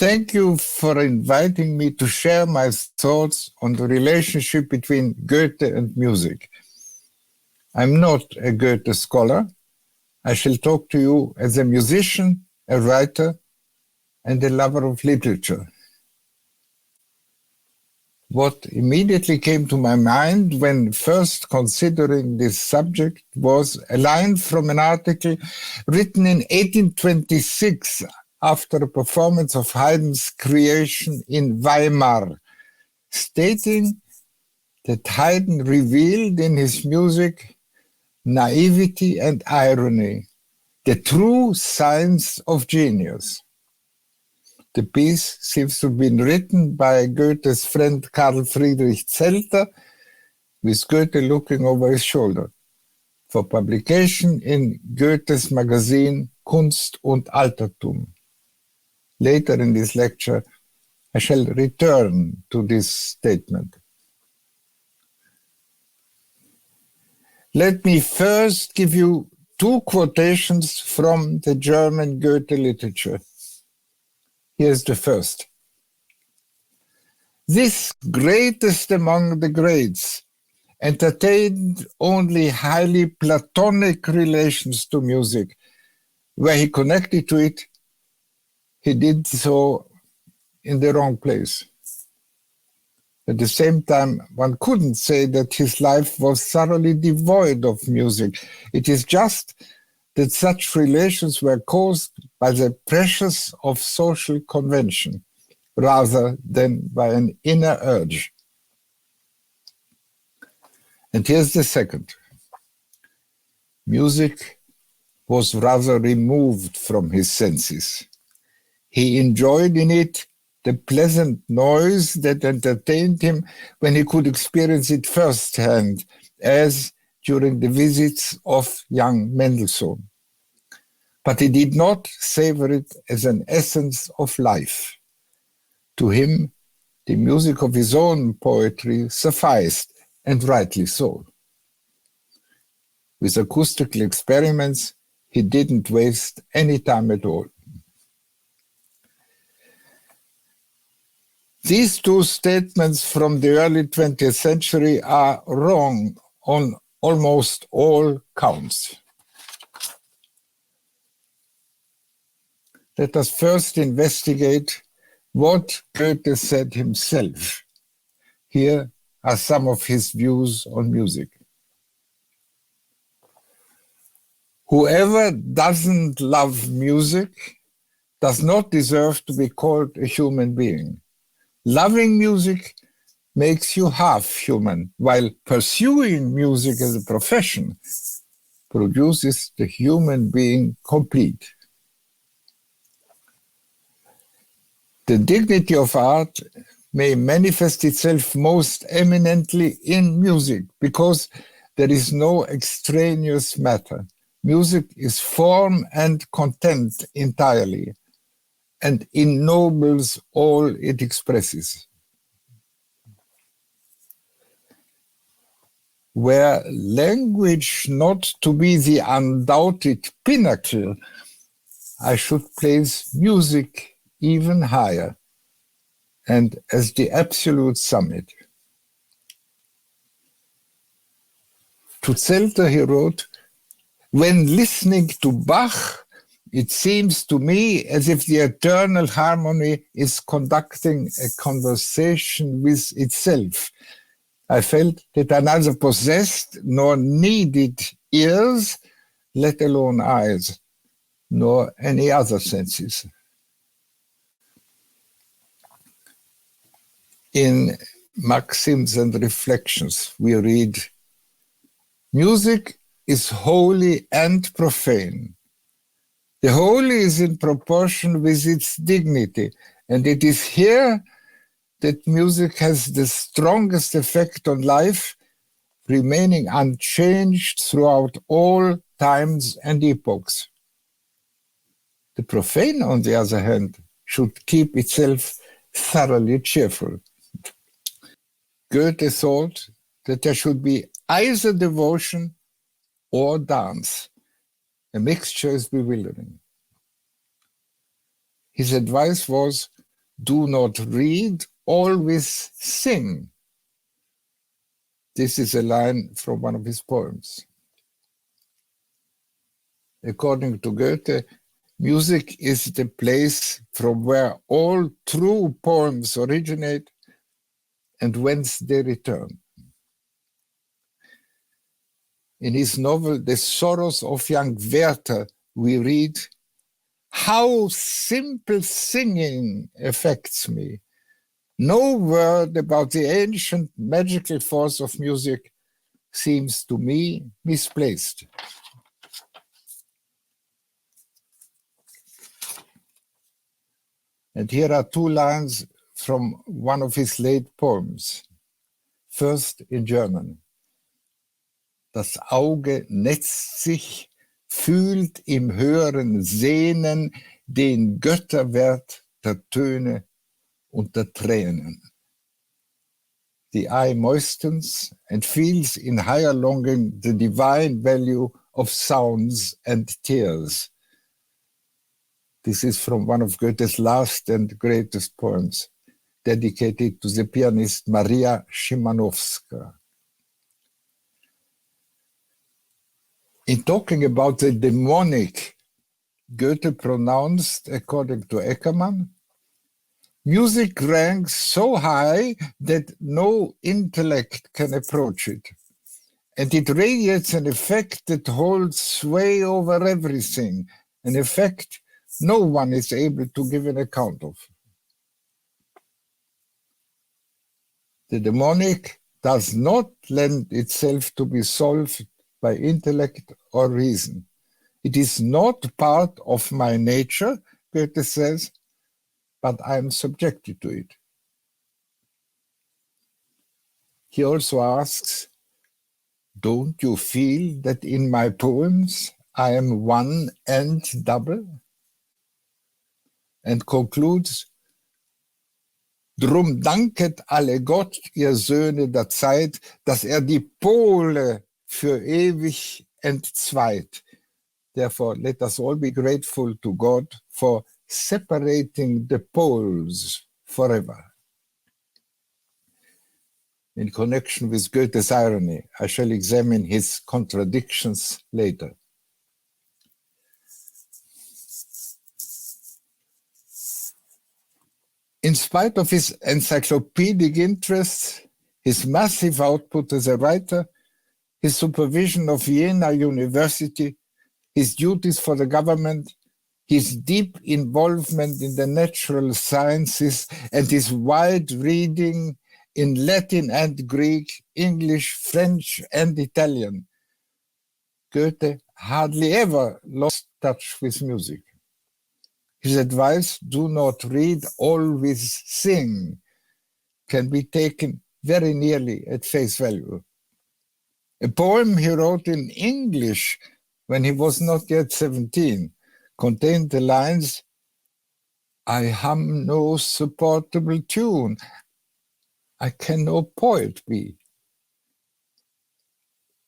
thank you for inviting me to share my thoughts on the relationship between Goethe and music. I'm not a Goethe scholar. I shall talk to you as a musician, a writer, and a lover of literature. What immediately came to my mind when first considering this subject was a line from an article written in 1826 after a performance of Haydn's creation in Weimar, stating that Haydn revealed in his music naivety and irony, the true signs of genius. The piece seems to have been written by Goethe's friend Karl Friedrich Zelter, with Goethe looking over his shoulder, for publication in Goethe's magazine Kunst und Altertum. Later in this lecture, I shall return to this statement. Let me first give you two quotations from the German Goethe literature. Here's the first. This greatest among the greats entertained only highly Platonic relations to music. Where he connected to it, he did so in the wrong place. At the same time, one couldn't say that his life was thoroughly devoid of music. It is just that such relations were caused by the pressures of social convention, rather than by an inner urge. And here's the second. Music was rather removed from his senses. He enjoyed in it the pleasant noise that entertained him when he could experience it firsthand, as during the visits of young Mendelssohn. But he did not savor it as an essence of life. To him, the music of his own poetry sufficed, and rightly so. With acoustical experiments, he didn't waste any time at all. These two statements from the early 20th century are wrong on almost all counts. Let us first investigate what Goethe said himself. Here are some of his views on music. Whoever doesn't love music does not deserve to be called a human being. Loving music makes you half human, while pursuing music as a profession produces the human being complete. The dignity of art may manifest itself most eminently in music, because there is no extraneous matter. Music is form and content entirely, and ennobles all it expresses. Were language not to be the undoubted pinnacle, I should place music even higher, and as the absolute summit. To Zelter he wrote, "When listening to Bach, it seems to me as if the eternal harmony is conducting a conversation with itself. I felt that I neither possessed nor needed ears, let alone eyes, nor any other senses." In Maxims and Reflections, we read, "Music is holy and profane. The holy is in proportion with its dignity, and it is here that music has the strongest effect on life, remaining unchanged throughout all times and epochs. The profane, on the other hand, should keep itself thoroughly cheerful." Goethe thought that there should be either devotion or dance. A mixture is bewildering. His advice was do not read, always sing. This is a line from one of his poems. According to Goethe, music is the place from where all true poems originate and whence they return. In his novel, The Sorrows of Young Werther, we read, "How simple singing affects me. No word about the ancient magical force of music seems to me misplaced." And here are two lines from one of his late poems. First in German. Das Auge netzt sich, fühlt im höheren Sehnen den Götterwert der Töne und der Tränen. The eye moistens and feels in higher longing the divine value of sounds and tears. This is from one of Goethe's last and greatest poems, dedicated to the pianist Maria Szymanowska. In talking about the demonic, Goethe pronounced, according to Eckermann, music ranks so high that no intellect can approach it, and it radiates an effect that holds sway over everything, an effect no one is able to give an account of. The demonic does not lend itself to be solved by intellect or reason. It is not part of my nature, Goethe says, but I am subjected to it. He also asks, don't you feel that in my poems I am one and double? And concludes, drum danket alle Gott, ihr Söhne der Zeit, dass die Pole für ewig entzweit. Therefore, let us all be grateful to God for separating the poles forever. In connection with Goethe's irony, I shall examine his contradictions later. In spite of his encyclopedic interests, his massive output as a writer, his supervision of Vienna University, his duties for the government, his deep involvement in the natural sciences, and his wide reading in Latin and Greek, English, French, and Italian, Goethe hardly ever lost touch with music. His advice, do not read, always sing, can be taken very nearly at face value. A poem he wrote in English when he was not yet 17 contained the lines, I hum no supportable tune, I can no poet be.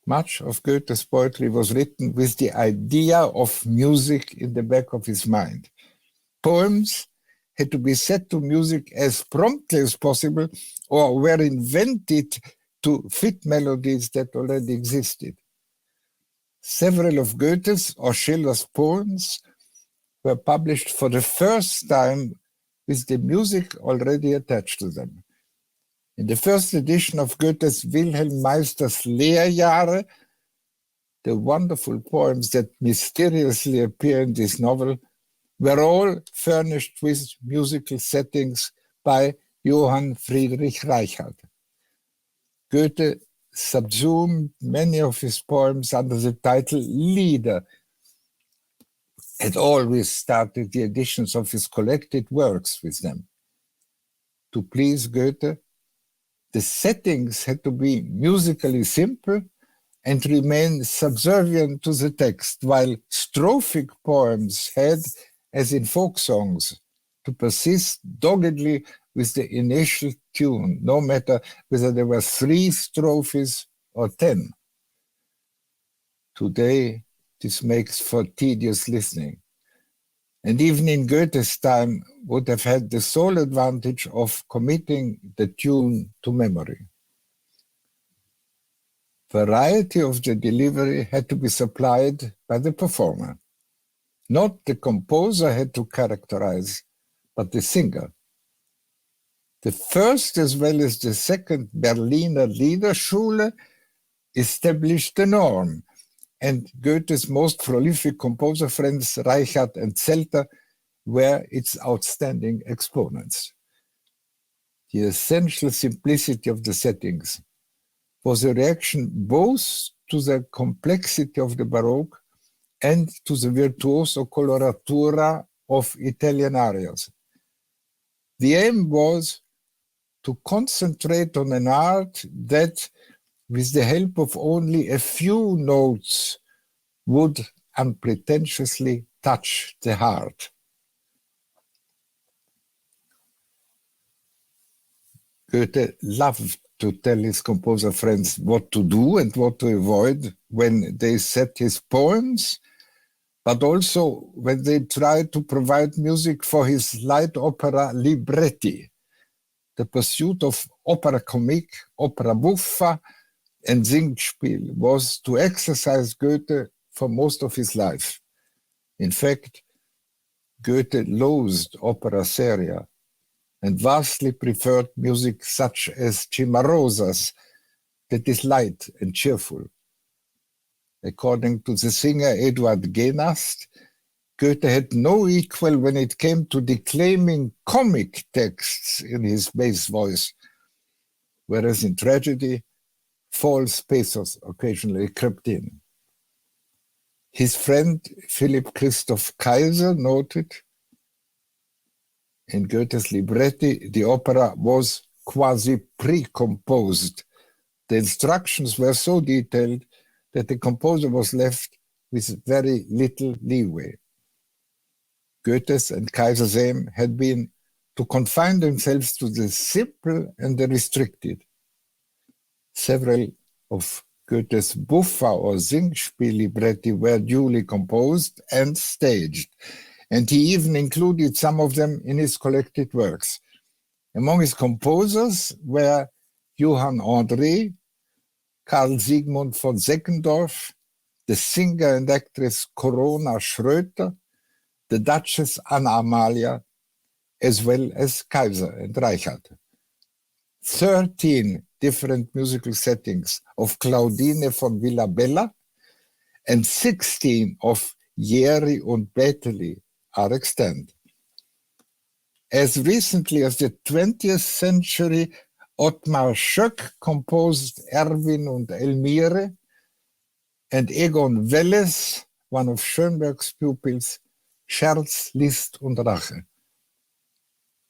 Much of Goethe's poetry was written with the idea of music in the back of his mind. Poems had to be set to music as promptly as possible or were invented to fit melodies that already existed. Several of Goethe's or Schiller's poems were published for the first time with the music already attached to them. In the first edition of Goethe's Wilhelm Meister's Lehrjahre, the wonderful poems that mysteriously appear in this novel were all furnished with musical settings by Johann Friedrich Reichard. Goethe subsumed many of his poems under the title Lieder, had always started the editions of his collected works with them. To please Goethe, the settings had to be musically simple and remain subservient to the text, while strophic poems had, as in folk songs, to persist doggedly with the initial tune, no matter whether there were 3 strophes or 10. Today, this makes for tedious listening. and even in Goethe's time would have had the sole advantage of committing the tune to memory. Variety of the delivery had to be supplied by the performer. Not the composer had to characterize, but the singer. The first as well as the second Berliner Liederschule established the norm, and Goethe's most prolific composer friends, Reichard and Zelter, were its outstanding exponents. The essential simplicity of the settings was a reaction both to the complexity of the Baroque and to the virtuoso coloratura of Italian arias. The aim was to concentrate on an art that, with the help of only a few notes, would unpretentiously touch the heart. Goethe loved to tell his composer friends what to do and what to avoid when they set his poems, but also when they tried to provide music for his light opera libretti. The pursuit of opera comique, opera buffa, and Singspiel was to exercise Goethe for most of his life. In fact, Goethe loathed opera seria and vastly preferred music such as Cimarosa's, that is light and cheerful. According to the singer Eduard Genast, Goethe had no equal when it came to declaiming comic texts in his bass voice, whereas in tragedy, false pathos occasionally crept in. His friend Philipp Christoph Kaiser noted, in Goethe's libretti, the opera was quasi pre-composed. The instructions were so detailed that the composer was left with very little leeway. Goethe's and Kaiser's aim had been to confine themselves to the simple and the restricted. Several of Goethe's buffa or Singspiel libretti were duly composed and staged, and he even included some of them in his collected works. Among his composers were Johann André, Karl Sigmund von Seckendorf, the singer and actress Corona Schröter, the Duchess Anna Amalia, as well as Kaiser and Reichard. 13 different musical settings of Claudine von Villabella and 16 of Jeri und Beteli are extant. As recently as the 20th century, Ottmar Schöck composed Erwin und Elmire, and Egon Welles, one of Schönberg's pupils, Scherz, List und Rache.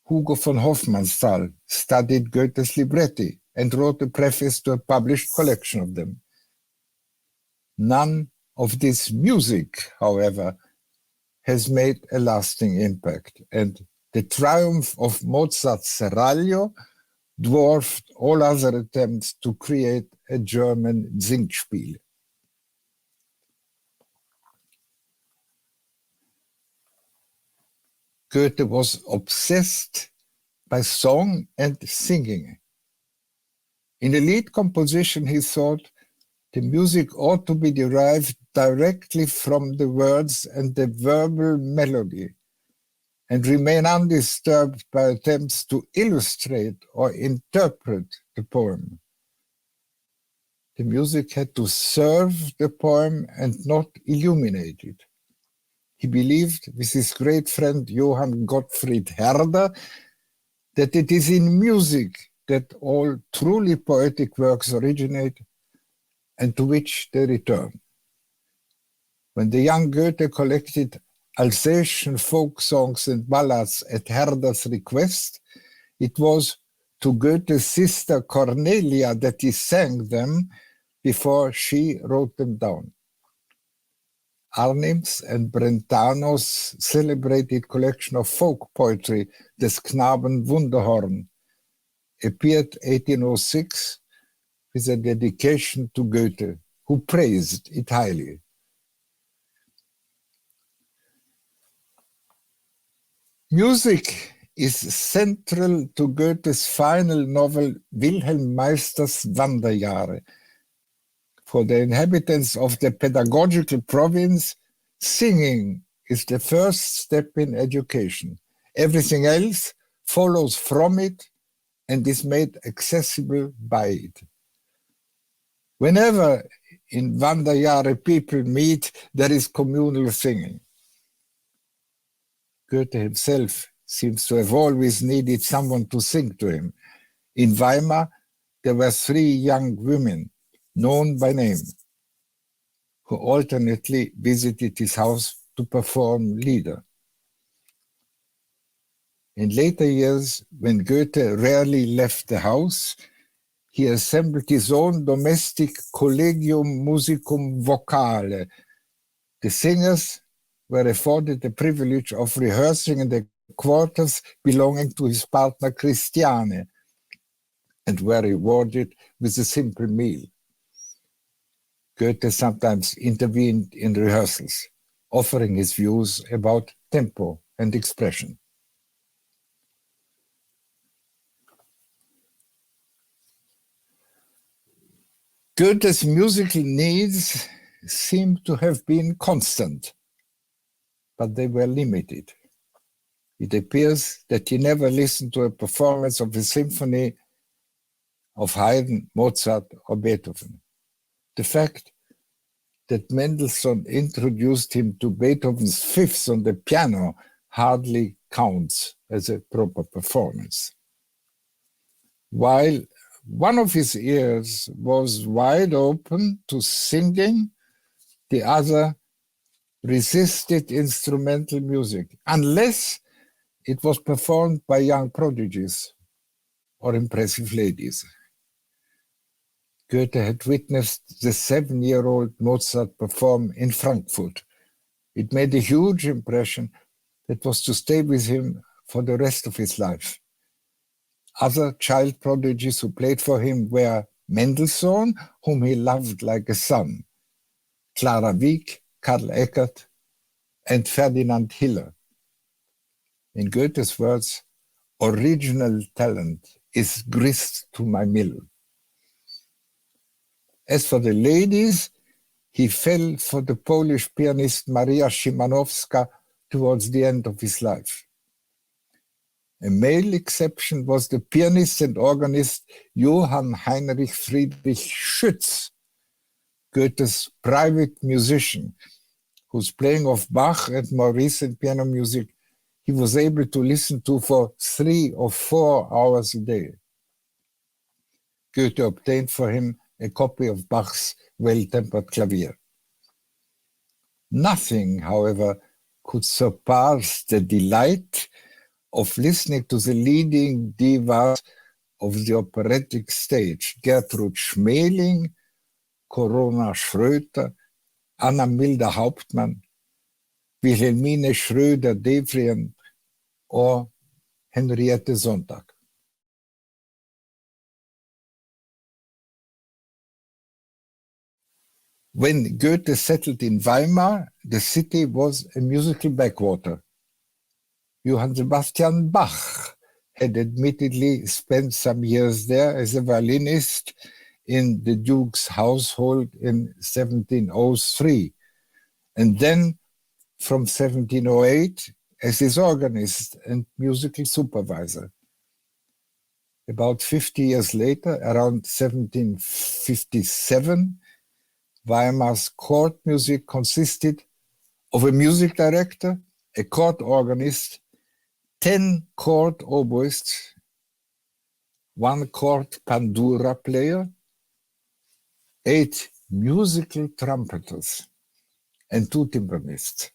Hugo von Hofmannsthal studied Goethe's libretti and wrote a preface to a published collection of them. None of this music, however, has made a lasting impact, and the triumph of Mozart's Seraglio dwarfed all other attempts to create a German Singspiel. Goethe was obsessed by song and singing. In a lead composition, he thought the music ought to be derived directly from the words and the verbal melody, and remain undisturbed by attempts to illustrate or interpret the poem. The music had to serve the poem and not illuminate it. He believed, with his great friend Johann Gottfried Herder, that it is in music that all truly poetic works originate and to which they return. When the young Goethe collected Alsatian folk songs and ballads at Herder's request, it was to Goethe's sister Cornelia that he sang them before she wrote them down. Arnim's and Brentano's celebrated collection of folk poetry, Des Knaben Wunderhorn, appeared 1806 with a dedication to Goethe, who praised it highly. Music is central to Goethe's final novel, Wilhelm Meister's Wanderjahre. For the inhabitants of the pedagogical province, singing is the first step in education. Everything else follows from it and is made accessible by it. Whenever in Wanderjahre people meet, there is communal singing. Goethe himself seems to have always needed someone to sing to him. In Weimar, there were 3 young women, known by name, who alternately visited his house to perform Lieder. In later years, when Goethe rarely left the house, he assembled his own domestic Collegium Musicum Vocale. The singers were afforded the privilege of rehearsing in the quarters belonging to his partner Christiane, and were rewarded with a simple meal. Goethe sometimes intervened in rehearsals, offering his views about tempo and expression. Goethe's musical needs seem to have been constant, but they were limited. It appears that he never listened to a performance of a symphony of Haydn, Mozart, or Beethoven. The fact that Mendelssohn introduced him to Beethoven's Fifths on the piano hardly counts as a proper performance. While one of his ears was wide open to singing, the other resisted instrumental music, unless it was performed by young prodigies or impressive ladies. Goethe had witnessed the 7-year-old Mozart perform in Frankfurt. It made a huge impression that was to stay with him for the rest of his life. Other child prodigies who played for him were Mendelssohn, whom he loved like a son, Clara Wieck, Karl Eckert, and Ferdinand Hiller. In Goethe's words, original talent is grist to my mill. As for the ladies, he fell for the Polish pianist Maria Szymanowska towards the end of his life. A male exception was the pianist and organist Johann Heinrich Friedrich Schütz, Goethe's private musician, whose playing of Bach and more recent piano music he was able to listen to for 3 or 4 hours a day. Goethe obtained for him a copy of Bach's Well-Tempered Clavier. Nothing, however, could surpass the delight of listening to the leading divas of the operatic stage, Gertrud Schmeling, Corona Schröter, Anna Milder-Hauptmann, Wilhelmine Schröder-Devrien, or Henriette Sonntag. When Goethe settled in Weimar, the city was a musical backwater. Johann Sebastian Bach had admittedly spent some years there as a violinist in the Duke's household in 1703, and then from 1708 as his organist and musical supervisor. About 50 years later, around 1757, Weimar's court music consisted of a music director, a court organist, 10 court oboists, 1 court pandura player, 8 musical trumpeters, and 2 timpanists.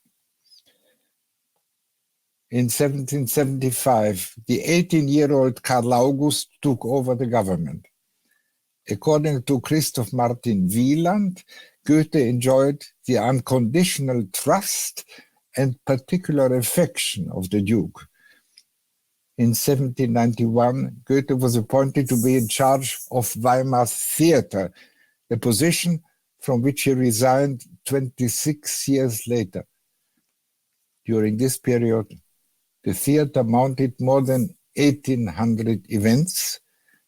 In 1775, the 18-year-old Karl August took over the government. According to Christoph Martin Wieland, Goethe enjoyed the unconditional trust and particular affection of the Duke. In 1791, Goethe was appointed to be in charge of Weimar's theater, a position from which he resigned 26 years later. During this period, The theater mounted more than 1,800 events,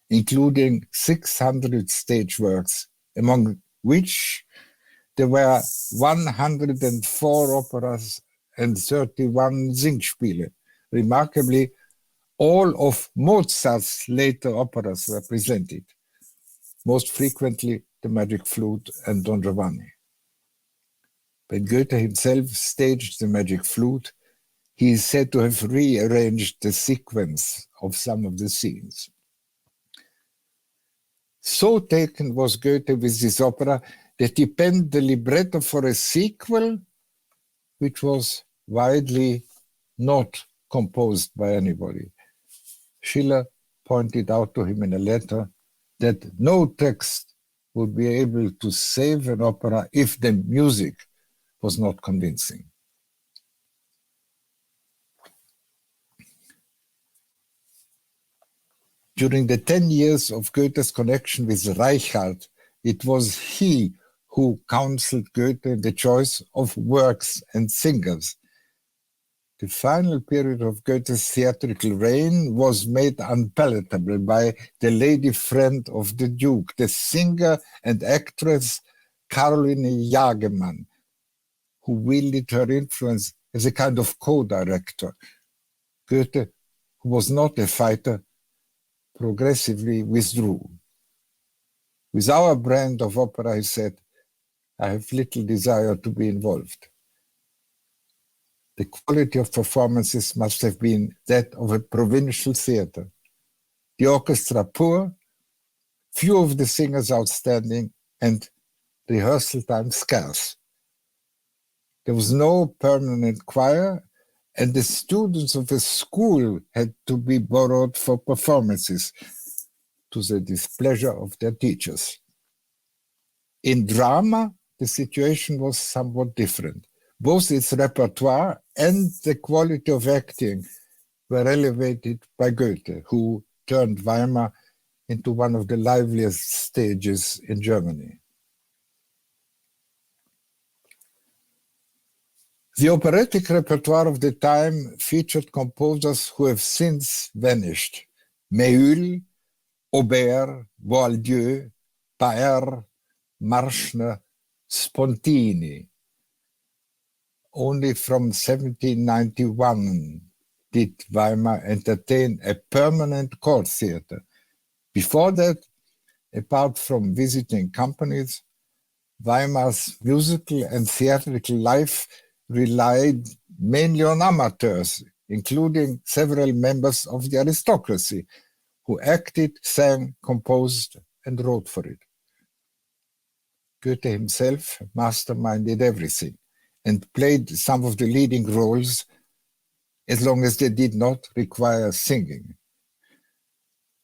including 600 stage works, among which there were 104 operas and 31 Singspiele. Remarkably, all of Mozart's later operas were presented, most frequently The Magic Flute and Don Giovanni. When Goethe himself staged The Magic Flute, he is said to have rearranged the sequence of some of the scenes. So taken was Goethe with this opera that he penned the libretto for a sequel which was widely not composed by anybody. Schiller pointed out to him in a letter that no text would be able to save an opera if the music was not convincing. During the 10 years of Goethe's connection with Reichardt, it was he who counseled Goethe in the choice of works and singers. The final period of Goethe's theatrical reign was made unpalatable by the lady friend of the Duke, the singer and actress Caroline Jagemann, who wielded her influence as a kind of co-director. Goethe, who was not a fighter, progressively withdrew. With our brand of opera, he said, I have little desire to be involved. The quality of performances must have been that of a provincial theater. The orchestra poor, few of the singers outstanding, and rehearsal time scarce. There was no permanent choir, and the students of the school had to be borrowed for performances, to the displeasure of their teachers. In drama, the situation was somewhat different. Both its repertoire and the quality of acting were elevated by Goethe, who turned Weimar into one of the liveliest stages in Germany. The operatic repertoire of the time featured composers who have since vanished: Méhul, Aubert, Boieldieu, Paer, Marschner, Spontini. Only from 1791 did Weimar entertain a permanent court theater. Before that, apart from visiting companies, Weimar's musical and theatrical life relied mainly on amateurs, including several members of the aristocracy, who acted, sang, composed, and wrote for it. Goethe himself masterminded everything and played some of the leading roles as long as they did not require singing.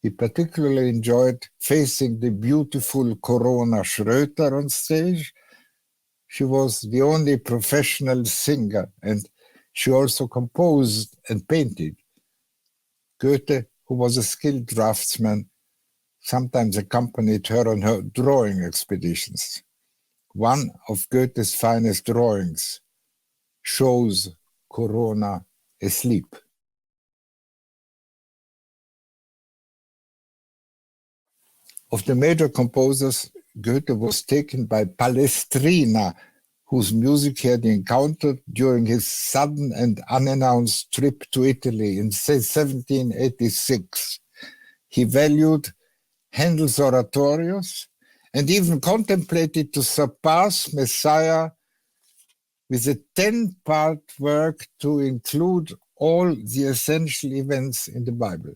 He particularly enjoyed facing the beautiful Corona Schröter on stage. She was the only professional singer, and she also composed and painted. Goethe, who was a skilled draftsman, sometimes accompanied her on her drawing expeditions. One of Goethe's finest drawings shows Corona asleep. Of the major composers, Goethe was taken by Palestrina, whose music he had encountered during his sudden and unannounced trip to Italy in 1786. He valued Handel's oratorios and even contemplated to surpass Messiah with a 10-part work to include all the essential events in the Bible.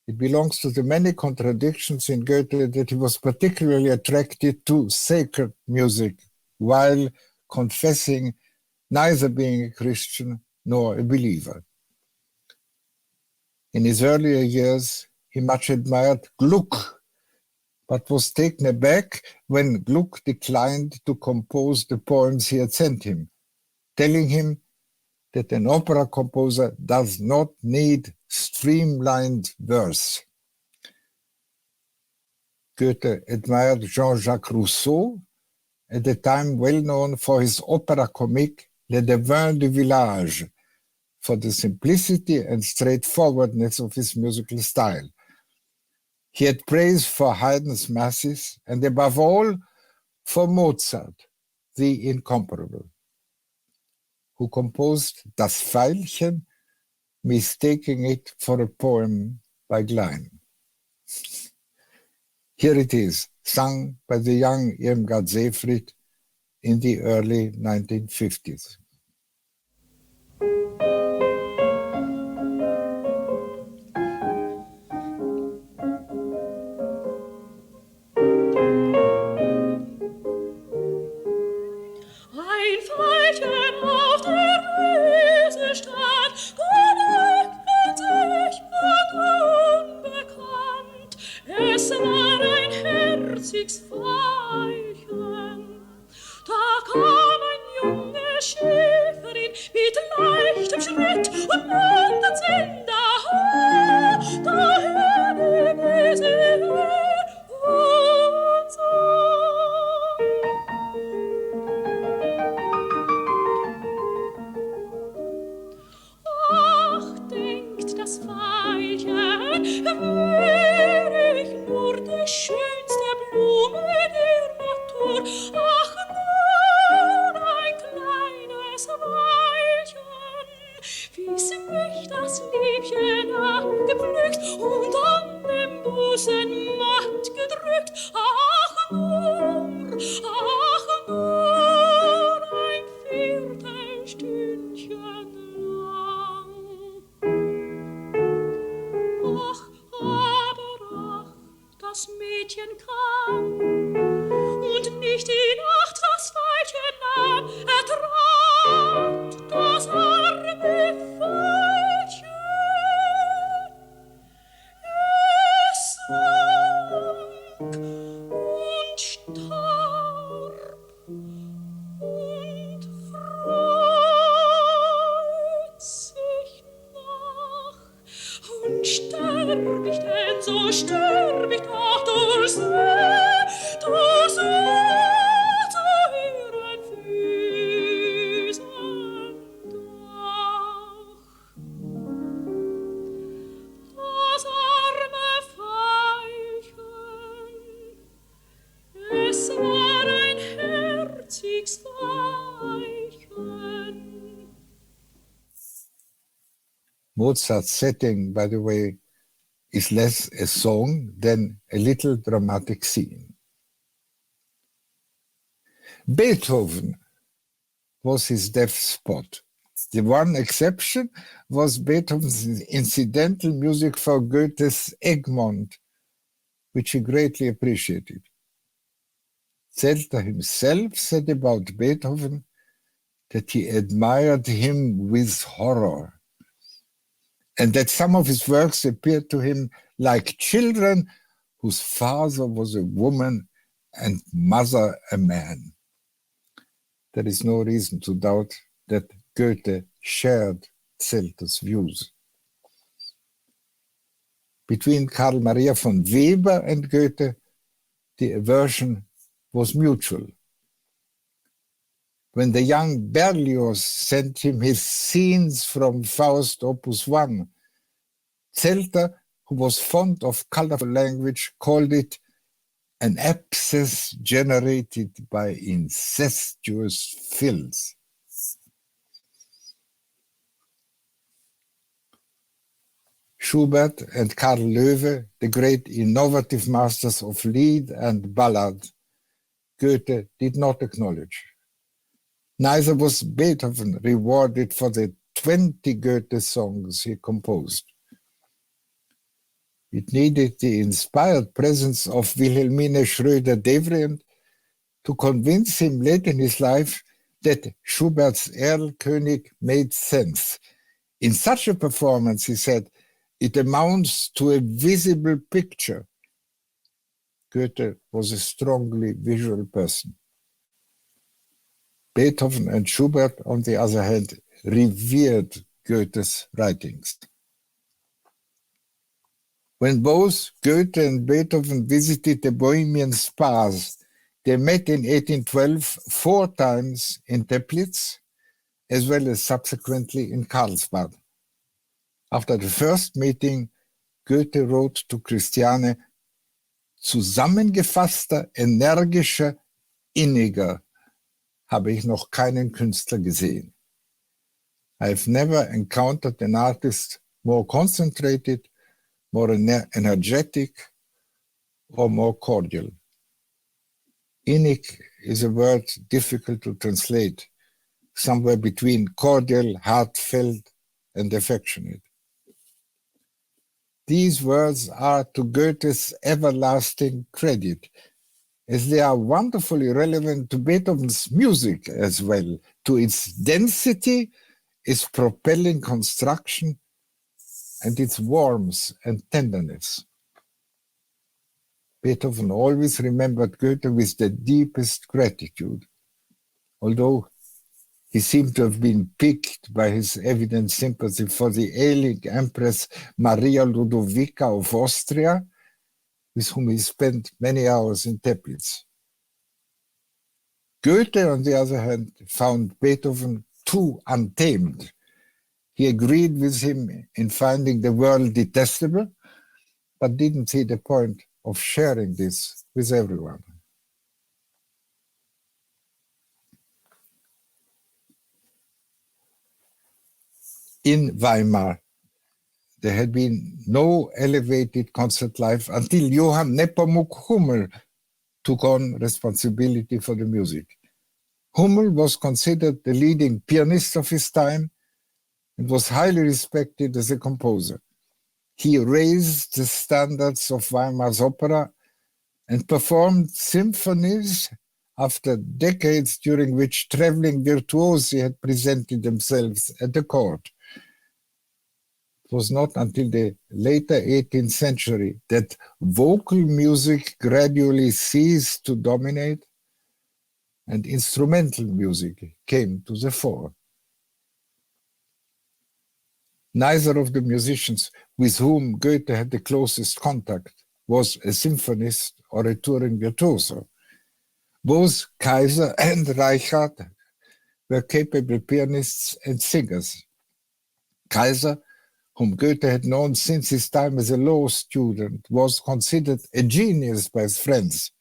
It belongs to the many contradictions in Goethe that he was particularly attracted to sacred music, while confessing neither being a Christian nor a believer. In his earlier years, he much admired Gluck, but was taken aback when Gluck declined to compose the poems he had sent him, telling him that an opera composer does not need streamlined verse. Goethe admired Jean-Jacques Rousseau, at the time well known for his opera comique Les Devins du Village, for the simplicity and straightforwardness of his musical style. He had praise for Haydn's masses and above all for Mozart, the incomparable, who composed Das Veilchen, mistaking it for a poem by Gleim. Here it is, sung by the young Irmgard Seefried in the early 1950s. Mozart's setting, by the way, is less a song than a little dramatic scene. Beethoven was his deaf spot. The one exception was Beethoven's incidental music for Goethe's Egmont, which he greatly appreciated. Zelter himself said about Beethoven that he admired him with horror, and that some of his works appeared to him like children whose father was a woman and mother a man. There is no reason to doubt that Goethe shared Zelter's views. Between Karl Maria von Weber and Goethe, the aversion was mutual. When the young Berlioz sent him his scenes from Faust Opus 1, Zelter, who was fond of colorful language, called it an abscess generated by incestuous filth. Schubert and Karl Löwe, the great innovative masters of Lied and Ballad, Goethe did not acknowledge. Neither was Beethoven rewarded for the 20 Goethe songs he composed. It needed the inspired presence of Wilhelmine Schröder-Devrient to convince him late in his life that Schubert's Erlkönig made sense. In such a performance, he said, it amounts to a visible picture. Goethe was a strongly visual person. Beethoven and Schubert, on the other hand, revered Goethe's writings. When both Goethe and Beethoven visited the Bohemian spas, they met in 1812 4 times in Teplitz as well as subsequently in Karlsbad. After the first meeting, Goethe wrote to Christiane, zusammengefasster, energischer, inniger habe ich noch keinen Künstler gesehen. I have never encountered an artist more concentrated, more energetic, or more cordial. Innig is a word difficult to translate, somewhere between cordial, heartfelt, and affectionate. These words are to Goethe's everlasting credit, as they are wonderfully relevant to Beethoven's music as well, to its density, its propelling construction, and its warmth and tenderness. Beethoven always remembered Goethe with the deepest gratitude, although he seemed to have been piqued by his evident sympathy for the ailing Empress Maria Ludovica of Austria, with whom he spent many hours in Teplitz. Goethe, on the other hand, found Beethoven too untamed. He agreed with him in finding the world detestable, but didn't see the point of sharing this with everyone. In Weimar, there had been no elevated concert life until Johann Nepomuk Hummel took on responsibility for the music. Hummel was considered the leading pianist of his time and was highly respected as a composer. He raised the standards of Weimar's opera and performed symphonies after decades during which traveling virtuosi had presented themselves at the court. It was not until the later 18th century that vocal music gradually ceased to dominate and instrumental music came to the fore. Neither of the musicians with whom Goethe had the closest contact was a symphonist or a touring virtuoso. Both Kaiser and Reichhardt were capable pianists and singers. Kaiser, whom Goethe had known since his time as a law student, was considered a genius by his friends,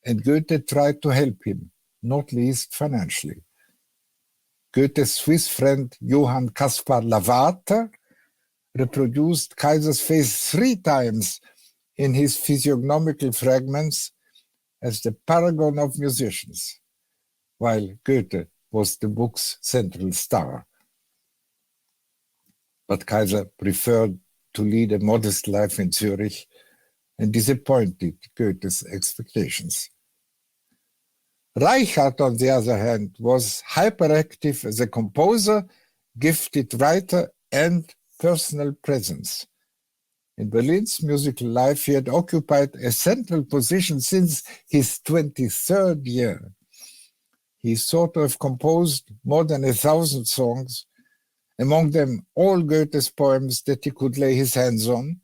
and Goethe tried to help him, not least financially. Goethe's Swiss friend Johann Caspar Lavater reproduced Kaiser's face 3 times in his physiognomical fragments as the paragon of musicians, while Goethe was the book's central star. But Kaiser preferred to lead a modest life in Zurich and disappointed Goethe's expectations. Reichhardt, on the other hand, was hyperactive as a composer, gifted writer, and personal presence. In Berlin's musical life, he had occupied a central position since his 23rd year. He is thought to have composed more than 1,000 songs, among them all Goethe's poems that he could lay his hands on,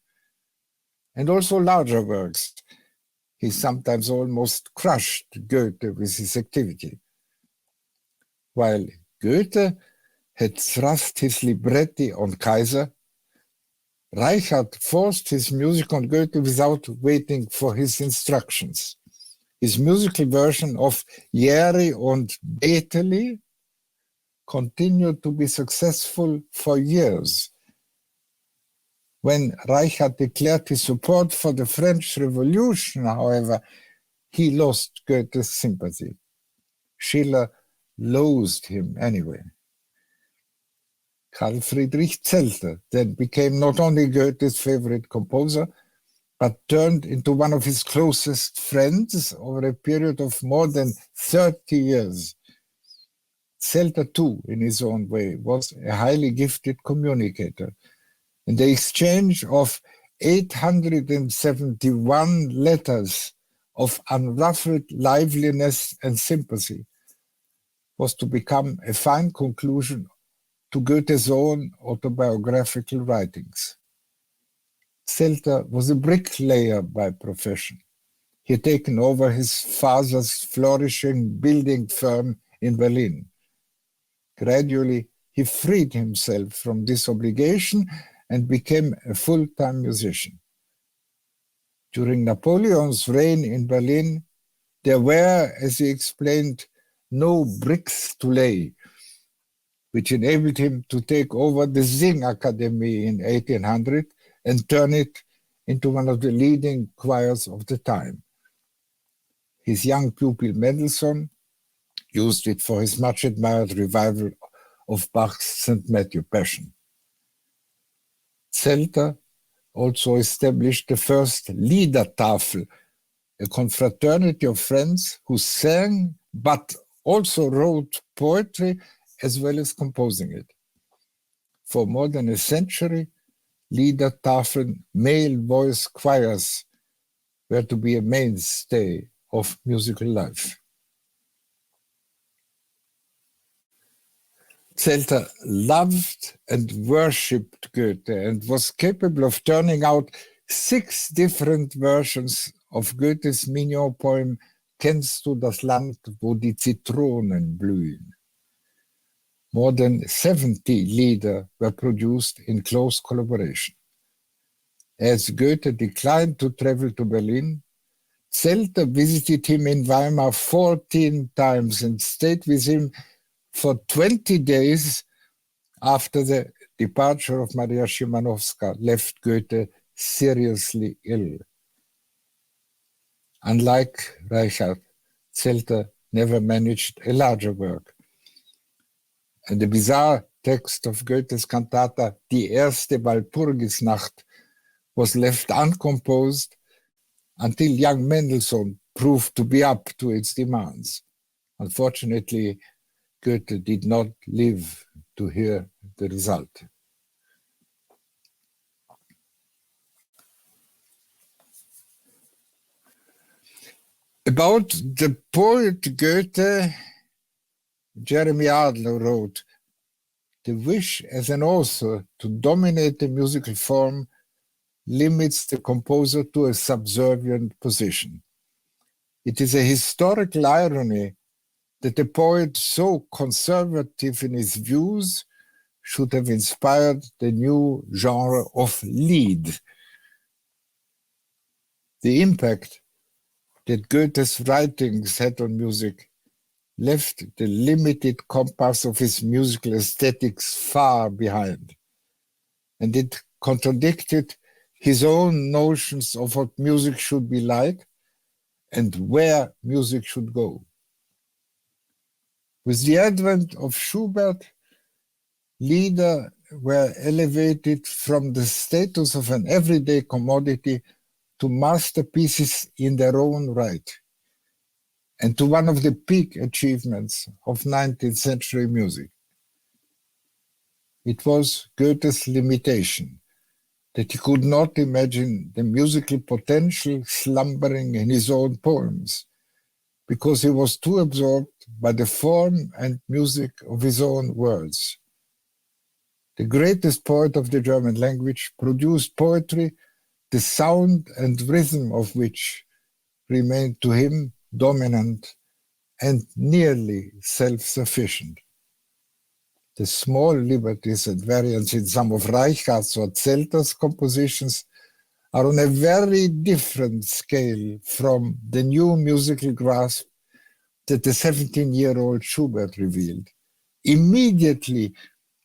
and also larger works. He sometimes almost crushed Goethe with his activity. While Goethe had thrust his libretti on Kaiser, Reichhardt forced his music on Goethe without waiting for his instructions. His musical version of Järi und Beteli continued to be successful for years. When Reichhardt declared his support for the French Revolution, however, he lost Goethe's sympathy. Schiller loathed him anyway. Carl Friedrich Zelter then became not only Goethe's favorite composer, but turned into one of his closest friends over a period of more than 30 years. Zelter, too, in his own way, was a highly gifted communicator. And the exchange of 871 letters of unruffled liveliness and sympathy was to become a fine conclusion to Goethe's own autobiographical writings. Zelter was a bricklayer by profession. He had taken over his father's flourishing building firm in Berlin. Gradually, he freed himself from this obligation and became a full-time musician. During Napoleon's reign in Berlin, there were, as he explained, no bricks to lay, which enabled him to take over the Sing Academy in 1800 and turn it into one of the leading choirs of the time. His young pupil Mendelssohn used it for his much admired revival of Bach's St. Matthew Passion. Zelter also established the first Liedertafel, a confraternity of friends who sang but also wrote poetry as well as composing it. For more than a century, Liedertafeln, male voice choirs, were to be a mainstay of musical life. Zelter loved and worshipped Goethe and was capable of turning out 6 different versions of Goethe's Mignon poem Kennst du das Land, wo die Zitronen blühen? More than 70 lieder were produced in close collaboration. As Goethe declined to travel to Berlin, Zelter visited him in Weimar 14 times and stayed with him for 20 days after the departure of Maria Szymanowska left Goethe seriously ill. Unlike Reichard, Zelter never managed a larger work. And the bizarre text of Goethe's cantata Die erste Walpurgisnacht was left uncomposed until young Mendelssohn proved to be up to its demands. Unfortunately, Goethe did not live to hear the result. About the poet Goethe, Jeremy Adler wrote, "The wish as an author to dominate the musical form limits the composer to a subservient position. It is a historical irony that a poet so conservative in his views should have inspired the new genre of lied." The impact that Goethe's writings had on music left the limited compass of his musical aesthetics far behind, and it contradicted his own notions of what music should be like and where music should go. With the advent of Schubert, lieder were elevated from the status of an everyday commodity to masterpieces in their own right, and to one of the peak achievements of 19th century music. It was Goethe's limitation that he could not imagine the musical potential slumbering in his own poems, because he was too absorbed by the form and music of his own words. The greatest poet of the German language produced poetry, the sound and rhythm of which remained to him dominant and nearly self-sufficient. The small liberties and variants in some of Reichardt's or Zelter's compositions are on a very different scale from the new musical grasp that the 17-year-old Schubert revealed. Immediately,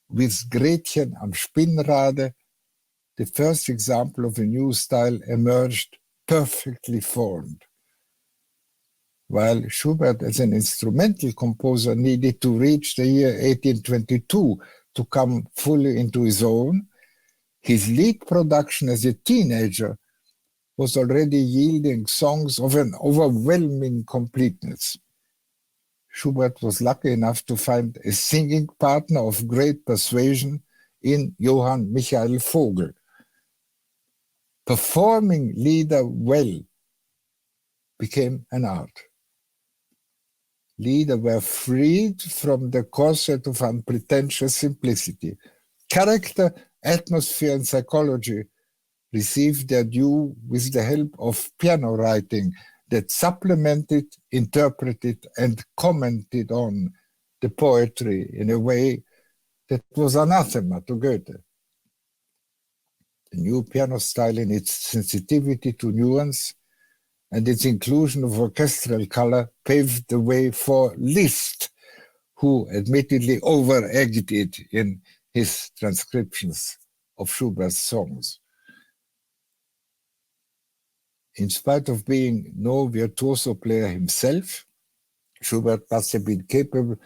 with Gretchen am Spinnrade, the first example of a new style emerged, perfectly formed. While Schubert as an instrumental composer needed to reach the year 1822 to come fully into his own, his lead production as a teenager was already yielding songs of an overwhelming completeness. Schubert was lucky enough to find a singing partner of great persuasion in Johann Michael Vogel. Performing lieder well became an art. Lieder were freed from the corset of unpretentious simplicity. Character, atmosphere, and psychology received their due with the help of piano writing that supplemented, interpreted, and commented on the poetry in a way that was anathema to Goethe. The new piano style in its sensitivity to nuance and its inclusion of orchestral color paved the way for Liszt, who admittedly over-egged it in his transcriptions of Schubert's songs. In spite of being no virtuoso player himself, Schubert must have been capable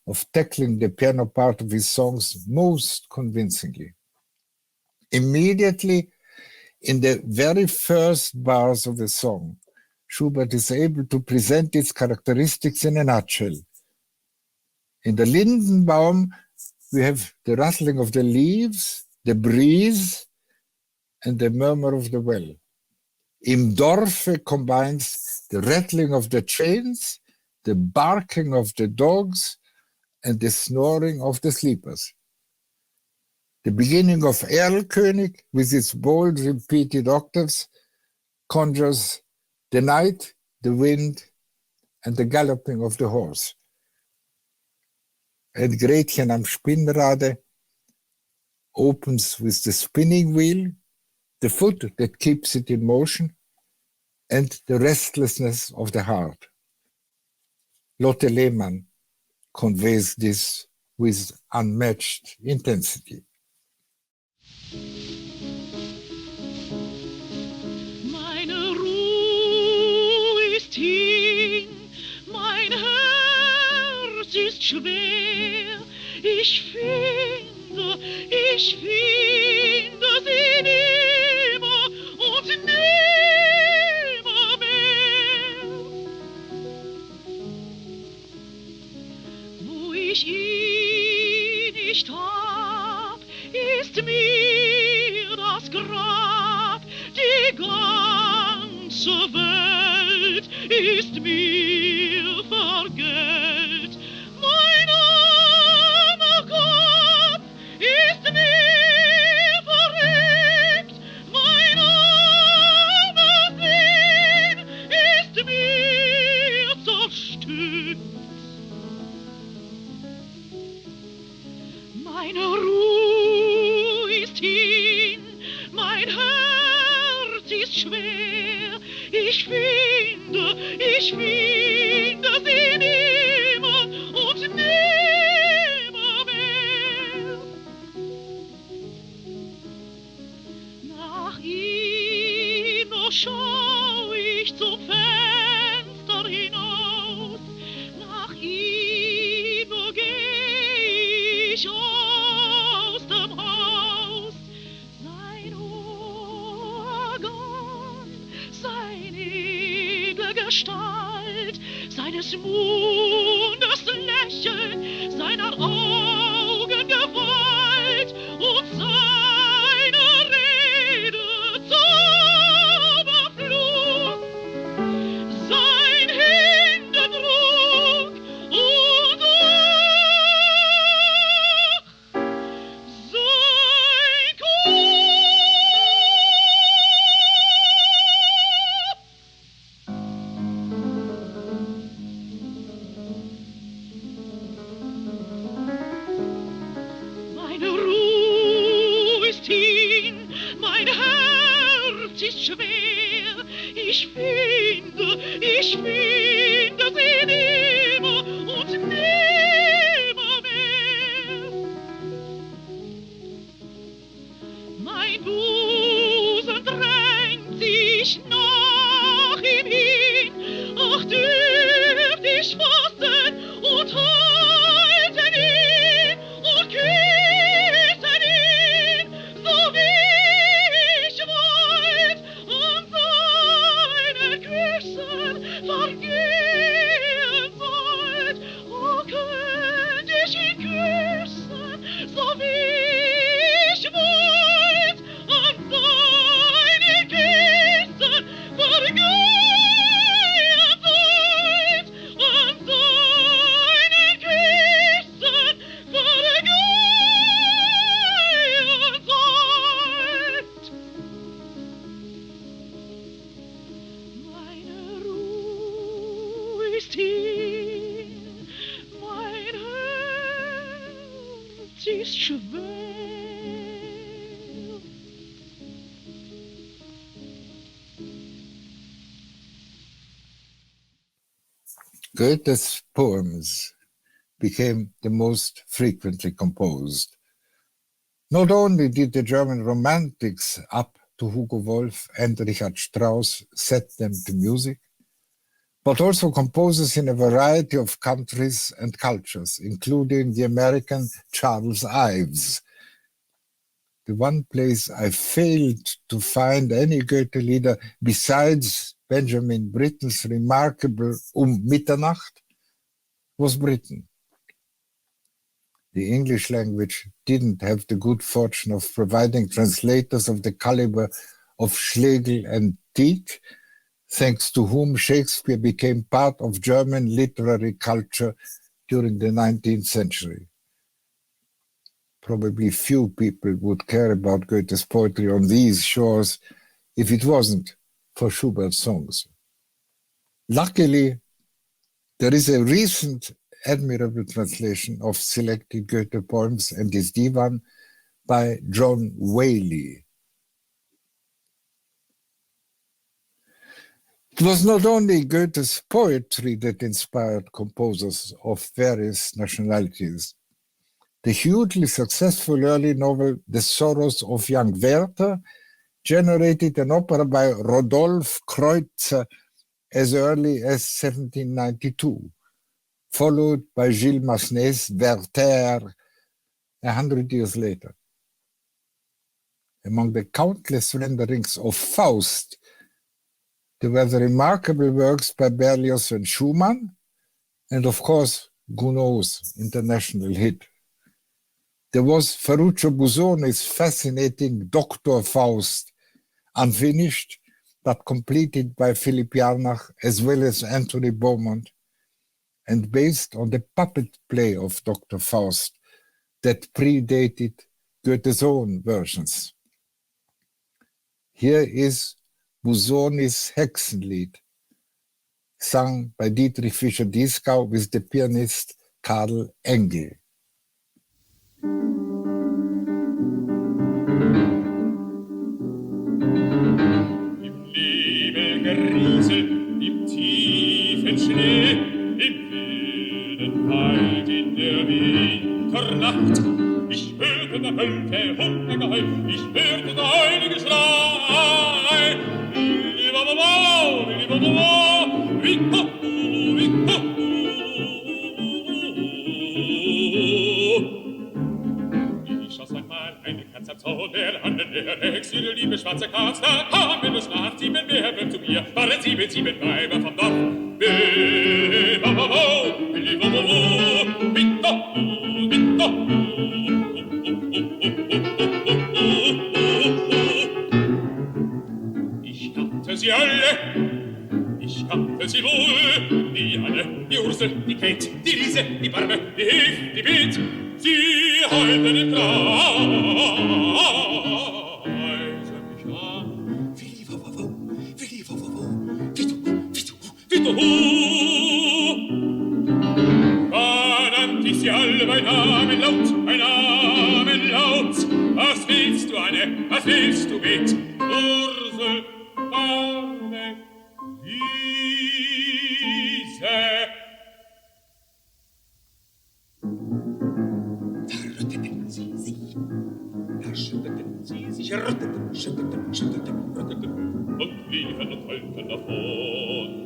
of tackling the piano part of his songs most convincingly. Immediately, in the very first bars of a song, Schubert is able to present its characteristics in a nutshell. In the Lindenbaum, we have the rustling of the leaves, the breeze, and the murmur of the well. Im Dorfe combines the rattling of the chains, the barking of the dogs, and the snoring of the sleepers. The beginning of Erlkönig, with its bold repeated octaves, conjures the night, the wind, and the galloping of the horse. And Gretchen am Spinnrade opens with the spinning wheel, the foot that keeps it in motion, and the restlessness of the heart. Lotte Lehmann conveys this with unmatched intensity. Meine Ruhe ist hin, mein Herz ist schwer. Ich finde sie nimmer und nimmermehr. Wo ich ihn nicht hab, ist mir das Grab. Die ganze Welt ist mir vergällt. Mein armer Kopf ist mir verrückt. Mein armer Sinn ist mir zerstückt. Meine Ruhe ist hin, mein Herz ist schwer. Ich finde sie nimmer und nimmermehr. Nach ihm nur schau ich zum Fenster hinaus, nach ihm nur geh ich aus dem Haus. Sein Organ, seine edle Gestalt, seines Mundes Lächeln, seiner Augen Gewalt und seine Rede Zauberfluss, sein Händedruck und sein Kuss. sie ist schwer. Goethe's poems became the most frequently composed. Not only did the German romantics up to Hugo Wolf and Richard Strauss set them to music, but also composers in a variety of countries and cultures, including the American Charles Ives. The one place I failed to find any Goethe lieder besides Benjamin Britten's remarkable Mitternacht was Britain. The English language didn't have the good fortune of providing translators of the caliber of Schlegel and Tieck, thanks to whom Shakespeare became part of German literary culture during the 19th century. Probably few people would care about Goethe's poetry on these shores if it wasn't for Schubert's songs. Luckily, there is a recent admirable translation of selected Goethe poems and his divan by John Whaley. It was not only Goethe's poetry that inspired composers of various nationalities. The hugely successful early novel The Sorrows of Young Werther generated an opera by Rodolphe Kreutzer as early as 1792, followed by Gilles Massenet's Werther 100 years later. Among the countless renderings of Faust, there were the remarkable works by Berlioz and Schumann, and of course, Gounod's international hit. There was Ferruccio Busoni's fascinating Dr. Faust, unfinished, but completed by Philipp Jarnach as well as Anthony Beaumont, and based on the puppet play of Dr. Faust that predated Goethe's own versions. Here is Busoni's Hexenlied, sung by Dietrich Fischer-Dieskau with the pianist Karl Engel. Im Nebelgeriesel, im tiefen Schnee, im wilden Wald in der Winternacht, ich hörte der Wölfe Hundegeheul, ich hörte der heilige Schrei. Ich schoss einmal eine Katz am Zaun, der Handen der Hex, ihre liebe schwarze Katz, da kam mir das nach, 7 Werfer zu mir, waren 7 Weiber vom Dorf. Ich kannte sie alle, ich kannte sie wohl, die Anne, die Ursel, die Kate, die Lise, die Barbe, die Hef, die Bitt, sie halten den Kreis mich an. Da nannt ich sie alle bei Namen laut. Was willst du, Anne, was willst du, Bitt? Ursel, Anne, Lise. Da rütteten sie sich, da schütteten sie sich, schütteten und liefen und wollten davon.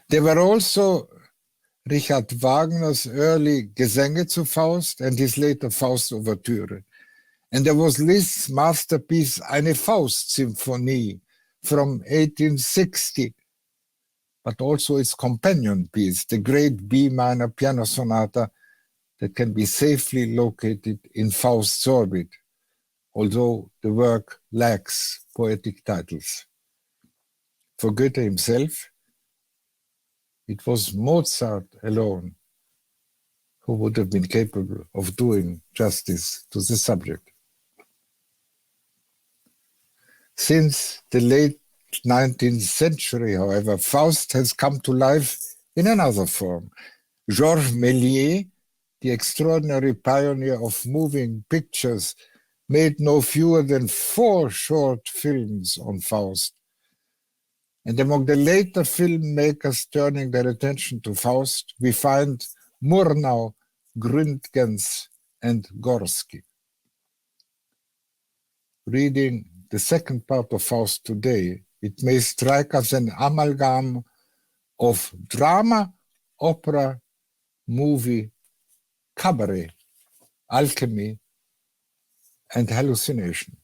There were also Richard Wagner's early Gesänge zu Faust and his later Faust Ouverture. And there was Liszt's masterpiece Eine Faust-Symphonie from 1860, but also its companion piece, the great B minor piano sonata that can be safely located in Faust's orbit, although the work lacks poetic titles. For Goethe himself, It was Mozart alone who would have been capable of doing justice to the subject. Since the late 19th century, however, Faust has come to life in another form. Georges Méliès, the extraordinary pioneer of moving pictures, made no fewer than 4 short films on Faust. And among the later filmmakers turning their attention to Faust, we find Murnau, Gründgens, and Gorsky. Reading the second part of Faust today, it may strike us an amalgam of drama, opera, movie, cabaret, alchemy, and hallucination.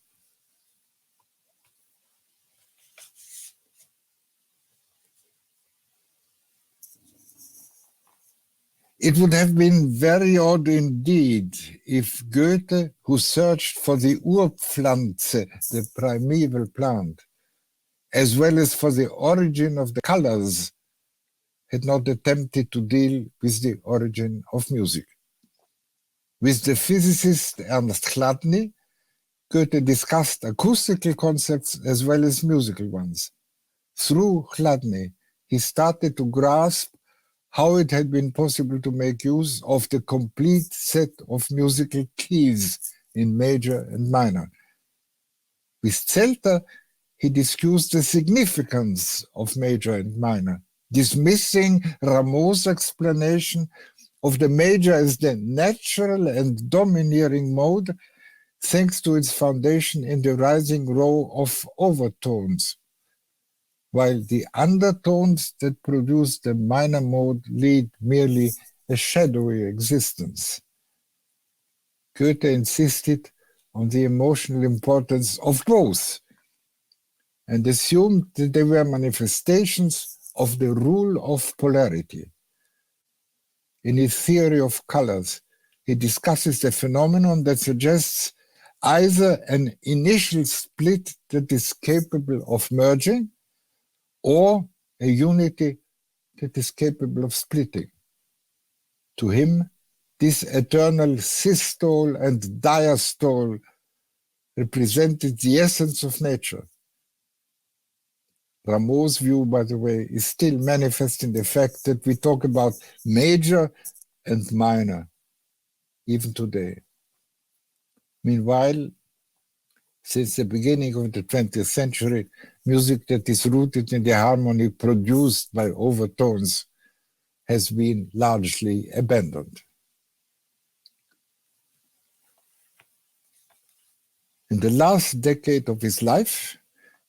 It would have been very odd indeed if Goethe, who searched for the Urpflanze, the primeval plant, as well as for the origin of the colors, had not attempted to deal with the origin of music. With the physicist Ernst Chladni, Goethe discussed acoustical concepts as well as musical ones. Through Chladni, he started to grasp how it had been possible to make use of the complete set of musical keys in major and minor. With Zelter, he discussed the significance of major and minor, dismissing Rameau's explanation of the major as the natural and domineering mode, thanks to its foundation in the rising row of overtones, while the undertones that produce the minor mode lead merely a shadowy existence. Goethe insisted on the emotional importance of both and assumed that they were manifestations of the rule of polarity. In his theory of colors, he discusses the phenomenon that suggests either an initial split that is capable of merging, or a unity that is capable of splitting. To him, this eternal systole and diastole represented the essence of nature. Rameau's view, by the way, is still manifest in the fact that we talk about major and minor, even today. Meanwhile, since the beginning of the 20th century, music that is rooted in the harmony produced by overtones has been largely abandoned. In the last decade of his life,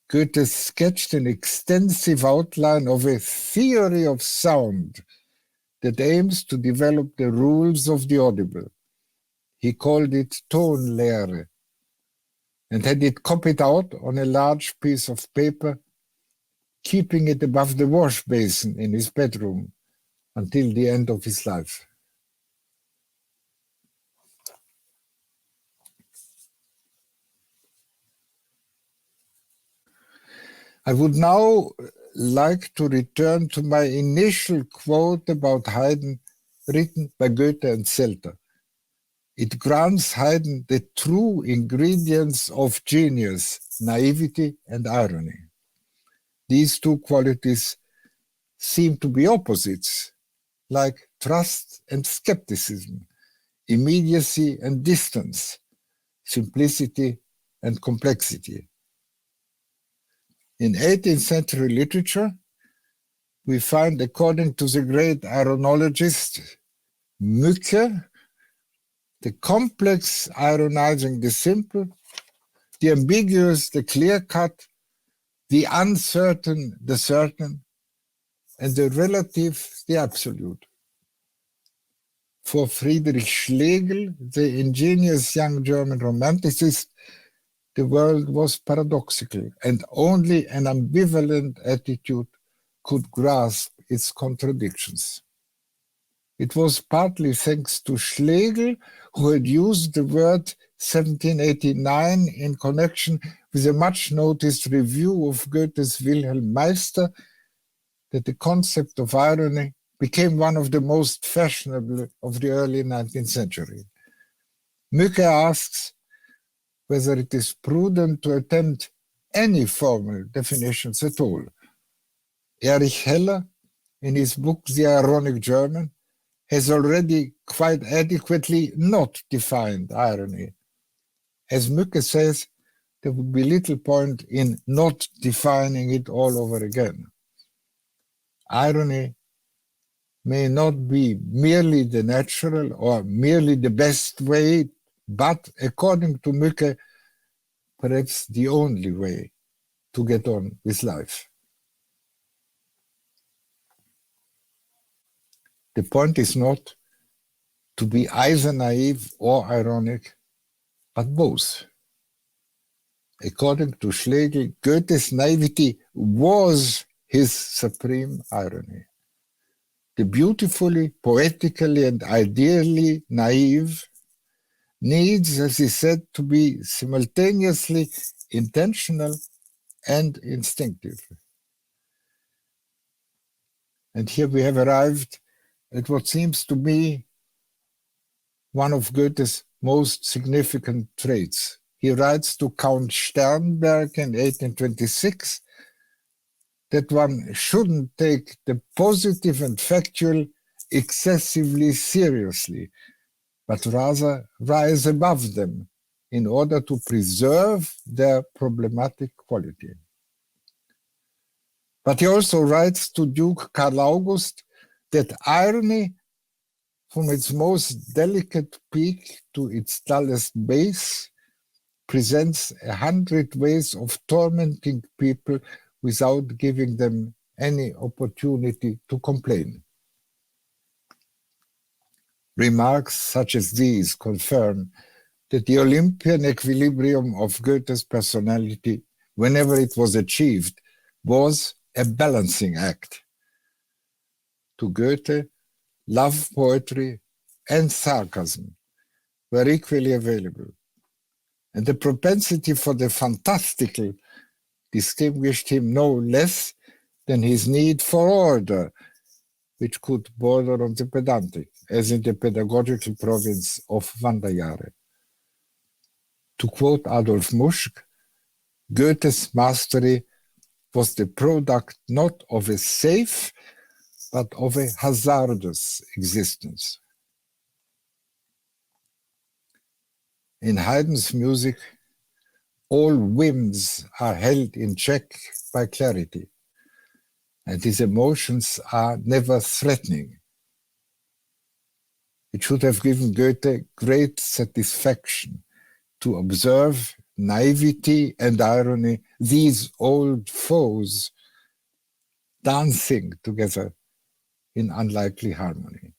Goethe sketched an extensive outline of a theory of sound that aims to develop the rules of the audible. He called it Tonlehre, and had it copied out on a large piece of paper, keeping it above the wash basin in his bedroom until the end of his life. I would now like to return to my initial quote about Haydn, written by Goethe and Zelter. It grants Haydn the true ingredients of genius, naivety and irony. These two qualities seem to be opposites, like trust and skepticism, immediacy and distance, simplicity and complexity. In 18th century literature, we find, according to the great ironologist Mücke, the complex ironizing the simple, the ambiguous, the clear-cut, the uncertain, the certain, and the relative, the absolute. For Friedrich Schlegel, the ingenious young German romanticist, the world was paradoxical, and only an ambivalent attitude could grasp its contradictions. It was partly thanks to Schlegel, who had used the word 1789 in connection with a much-noticed review of Goethe's Wilhelm Meister, that the concept of irony became one of the most fashionable of the early 19th century. Mücker asks whether it is prudent to attempt any formal definitions at all. Erich Heller, in his book The Ironic German, has already quite adequately not defined irony. As Mücker says, there would be little point in not defining it all over again. Irony may not be merely the natural or merely the best way, but according to Mücker, perhaps the only way to get on with life. The point is not to be either naive or ironic, but both. According to Schlegel, Goethe's naivety was his supreme irony. The beautifully, poetically, and ideally naive needs, as he said, to be simultaneously intentional and instinctive. And here we have arrived at what seems to me one of Goethe's most significant traits. He writes to Count Sternberg in 1826 that one shouldn't take the positive and factual excessively seriously, but rather rise above them in order to preserve their problematic quality. But he also writes to Duke Carl August that irony, from its most delicate peak to its dullest base, presents 100 ways of tormenting people without giving them any opportunity to complain. Remarks such as these confirm that the Olympian equilibrium of Goethe's personality, whenever it was achieved, was a balancing act. To Goethe, love poetry and sarcasm were equally available, and the propensity for the fantastical distinguished him no less than his need for order, which could border on the pedantic, as in the pedagogical province of Wanderjahre. To quote Adolf Muschk, Goethe's mastery was the product not of a safe, but of a hazardous existence. In Haydn's music, all whims are held in check by clarity, and his emotions are never threatening. It should have given Goethe great satisfaction to observe naivety and irony, these old foes, dancing together in unlikely harmony.